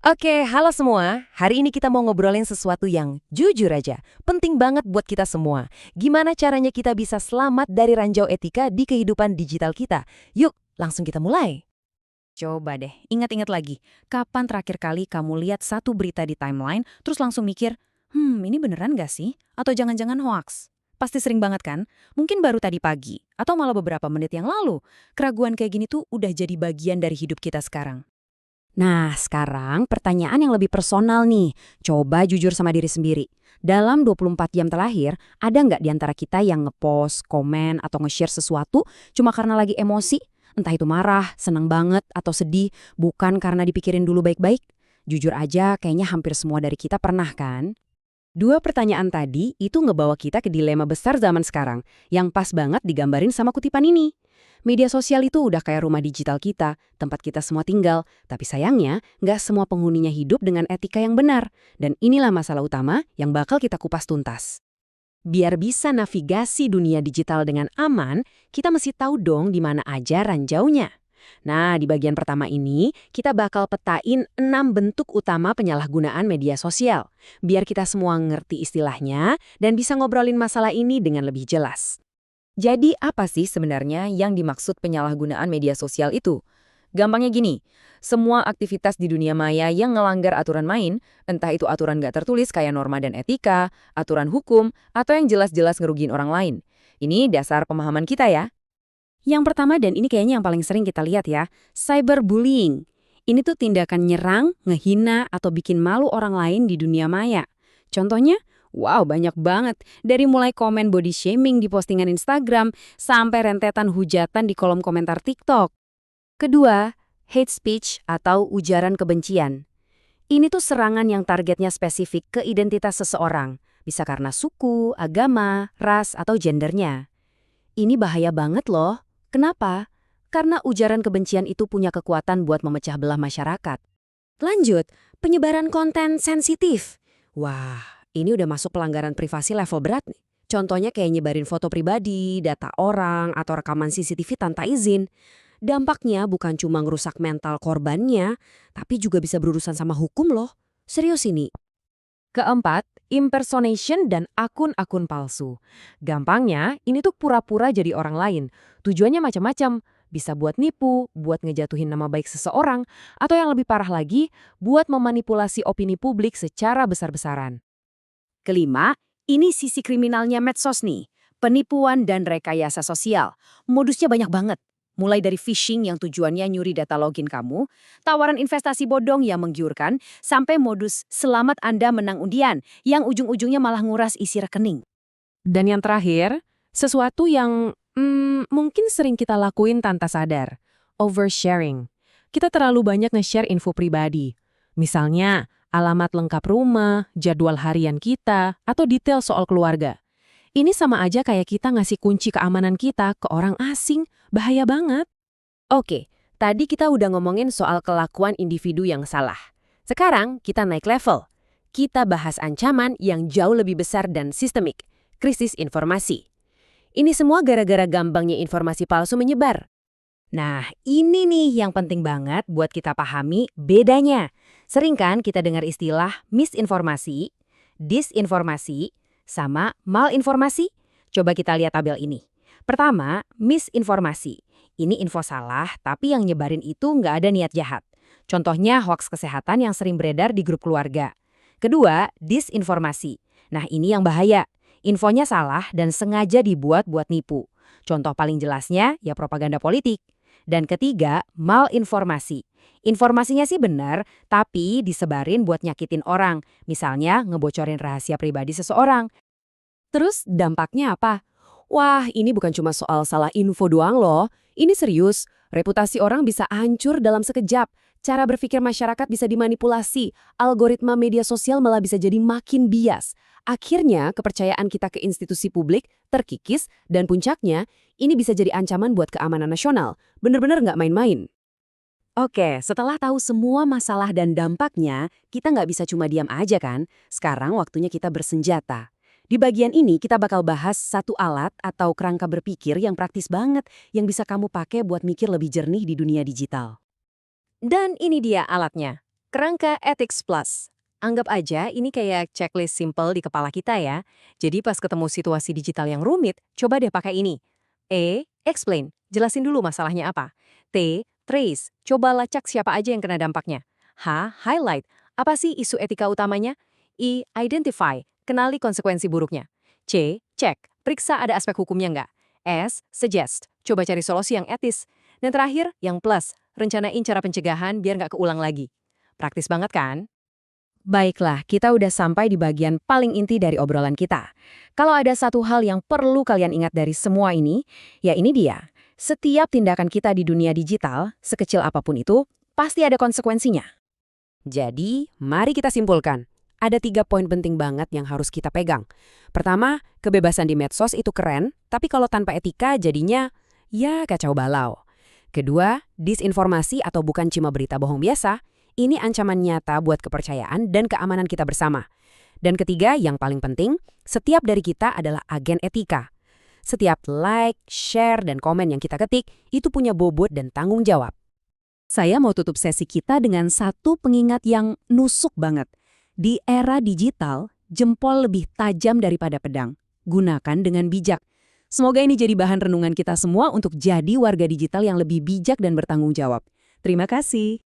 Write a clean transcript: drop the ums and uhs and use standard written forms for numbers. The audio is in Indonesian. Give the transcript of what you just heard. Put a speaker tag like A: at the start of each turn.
A: Oke, halo semua. Hari ini kita mau ngobrolin sesuatu yang jujur aja, penting banget buat kita semua. Gimana caranya kita bisa selamat dari ranjau etika di kehidupan digital kita? Yuk, langsung kita mulai.
B: Coba deh, ingat-ingat lagi. Kapan terakhir kali kamu lihat satu berita di timeline, terus langsung mikir, ini beneran gak sih? Atau jangan-jangan hoax? Pasti sering banget kan? Mungkin baru tadi pagi, atau malah beberapa menit yang lalu. Keraguan kayak gini tuh udah jadi bagian dari hidup kita sekarang.
C: Nah, sekarang pertanyaan yang lebih personal nih. Coba jujur sama diri sendiri. Dalam 24 jam terakhir, ada nggak di antara kita yang ngepost, komen, atau nge-share sesuatu cuma karena lagi emosi? Entah itu marah, senang banget, atau sedih, bukan karena dipikirin dulu baik-baik? Jujur aja, kayaknya hampir semua dari kita pernah kan? Dua pertanyaan tadi itu ngebawa kita ke dilema besar zaman sekarang, yang pas banget digambarin sama kutipan ini. Media sosial itu udah kayak rumah digital kita, tempat kita semua tinggal. Tapi sayangnya, nggak semua penghuninya hidup dengan etika yang benar. Dan inilah masalah utama yang bakal kita kupas tuntas. Biar bisa navigasi dunia digital dengan aman, kita mesti tahu dong di mana aja ranjaunya. Nah, di bagian pertama ini, kita bakal petain 6 bentuk utama penyalahgunaan media sosial. Biar kita semua ngerti istilahnya dan bisa ngobrolin masalah ini dengan lebih jelas.
B: Jadi apa sih sebenarnya yang dimaksud penyalahgunaan media sosial itu? Gampangnya gini, semua aktivitas di dunia maya yang ngelanggar aturan main, entah itu aturan gak tertulis kayak norma dan etika, aturan hukum, atau yang jelas-jelas ngerugiin orang lain. Ini dasar pemahaman kita ya.
C: Yang pertama dan ini kayaknya yang paling sering kita lihat ya, cyberbullying. Ini tuh tindakan nyerang, ngehina, atau bikin malu orang lain di dunia maya. Contohnya, wow banyak banget. Dari mulai komen body shaming di postingan Instagram, sampai rentetan hujatan di kolom komentar TikTok. Kedua, hate speech atau ujaran kebencian. Ini tuh serangan yang targetnya spesifik ke identitas seseorang. Bisa karena suku, agama, ras, atau gendernya. Ini bahaya banget loh. Kenapa? Karena ujaran kebencian itu punya kekuatan buat memecah belah masyarakat. Lanjut, penyebaran konten sensitif. Wah, ini udah masuk pelanggaran privasi level berat nih. Contohnya kayak nyebarin foto pribadi, data orang, atau rekaman CCTV tanpa izin. Dampaknya bukan cuma ngerusak mental korbannya, tapi juga bisa berurusan sama hukum loh. Serius ini.
A: Keempat, impersonation dan akun-akun palsu. Gampangnya, ini tuh pura-pura jadi orang lain. Tujuannya macam-macam. Bisa buat nipu, buat ngejatuhin nama baik seseorang, atau yang lebih parah lagi, buat memanipulasi opini publik secara besar-besaran.
C: Kelima, ini sisi kriminalnya medsos nih. Penipuan dan rekayasa sosial. Modusnya banyak banget. Mulai dari phishing yang tujuannya nyuri data login kamu, tawaran investasi bodong yang menggiurkan, sampai modus selamat Anda menang undian yang ujung-ujungnya malah nguras isi rekening.
A: Dan yang terakhir, sesuatu yang mungkin sering kita lakuin tanpa sadar. Oversharing. Kita terlalu banyak nge-share info pribadi. Misalnya, alamat lengkap rumah, jadwal harian kita, atau detail soal keluarga. Ini sama aja kayak kita ngasih kunci keamanan kita ke orang asing. Bahaya banget. Oke, tadi kita udah ngomongin soal kelakuan individu yang salah. Sekarang kita naik level. Kita bahas ancaman yang jauh lebih besar dan sistemik. Krisis informasi. Ini semua gara-gara gampangnya informasi palsu menyebar. Nah, ini nih yang penting banget buat kita pahami bedanya. Sering kan kita dengar istilah misinformasi, disinformasi, sama malinformasi? Coba kita lihat tabel ini. Pertama, misinformasi. Ini info salah, tapi yang nyebarin itu nggak ada niat jahat. Contohnya hoaks kesehatan yang sering beredar di grup keluarga. Kedua, disinformasi. Nah, ini yang bahaya. Infonya salah dan sengaja dibuat buat nipu. Contoh paling jelasnya ya propaganda politik. Dan ketiga, malinformasi. Informasinya sih benar, tapi disebarin buat nyakitin orang. Misalnya ngebocorin rahasia pribadi seseorang. Terus dampaknya apa? Wah, ini bukan cuma soal salah info doang loh. Ini serius. Reputasi orang bisa hancur dalam sekejap. Cara berpikir masyarakat bisa dimanipulasi. Algoritma media sosial malah bisa jadi makin bias. Akhirnya, kepercayaan kita ke institusi publik terkikis dan puncaknya, ini bisa jadi ancaman buat keamanan nasional. Bener-bener nggak main-main. Oke, setelah tahu semua masalah dan dampaknya, kita nggak bisa cuma diam aja kan? Sekarang waktunya kita bersenjata. Di bagian ini kita bakal bahas satu alat atau kerangka berpikir yang praktis banget yang bisa kamu pakai buat mikir lebih jernih di dunia digital. Dan ini dia alatnya. Kerangka Ethics Plus. Anggap aja ini kayak checklist simple di kepala kita ya. Jadi pas ketemu situasi digital yang rumit, coba deh pakai ini. E. Explain. Jelasin dulu masalahnya apa. T. Trace. Coba lacak siapa aja yang kena dampaknya. H. Highlight. Apa sih isu etika utamanya? I. Identify. Kenali konsekuensi buruknya. C. Check. Periksa ada aspek hukumnya nggak. S. Suggest. Coba cari solusi yang etis. Dan terakhir, yang plus. Rencanain cara pencegahan biar nggak keulang lagi. Praktis banget kan?
B: Baiklah, kita udah sampai di bagian paling inti dari obrolan kita. Kalau ada satu hal yang perlu kalian ingat dari semua ini, ya ini dia. Setiap tindakan kita di dunia digital, sekecil apapun itu, pasti ada konsekuensinya.
C: Jadi, mari kita simpulkan. Ada 3 poin penting banget yang harus kita pegang. Pertama, kebebasan di medsos itu keren, tapi kalau tanpa etika jadinya, ya kacau balau. Kedua, disinformasi atau bukan cuma berita bohong biasa, ini ancaman nyata buat kepercayaan dan keamanan kita bersama. Dan ketiga, yang paling penting, setiap dari kita adalah agen etika. Setiap like, share, dan komen yang kita ketik, itu punya bobot dan tanggung jawab.
A: Saya mau tutup sesi kita dengan satu pengingat yang nusuk banget. Di era digital, jempol lebih tajam daripada pedang. Gunakan dengan bijak. Semoga ini jadi bahan renungan kita semua untuk jadi warga digital yang lebih bijak dan bertanggung jawab. Terima kasih.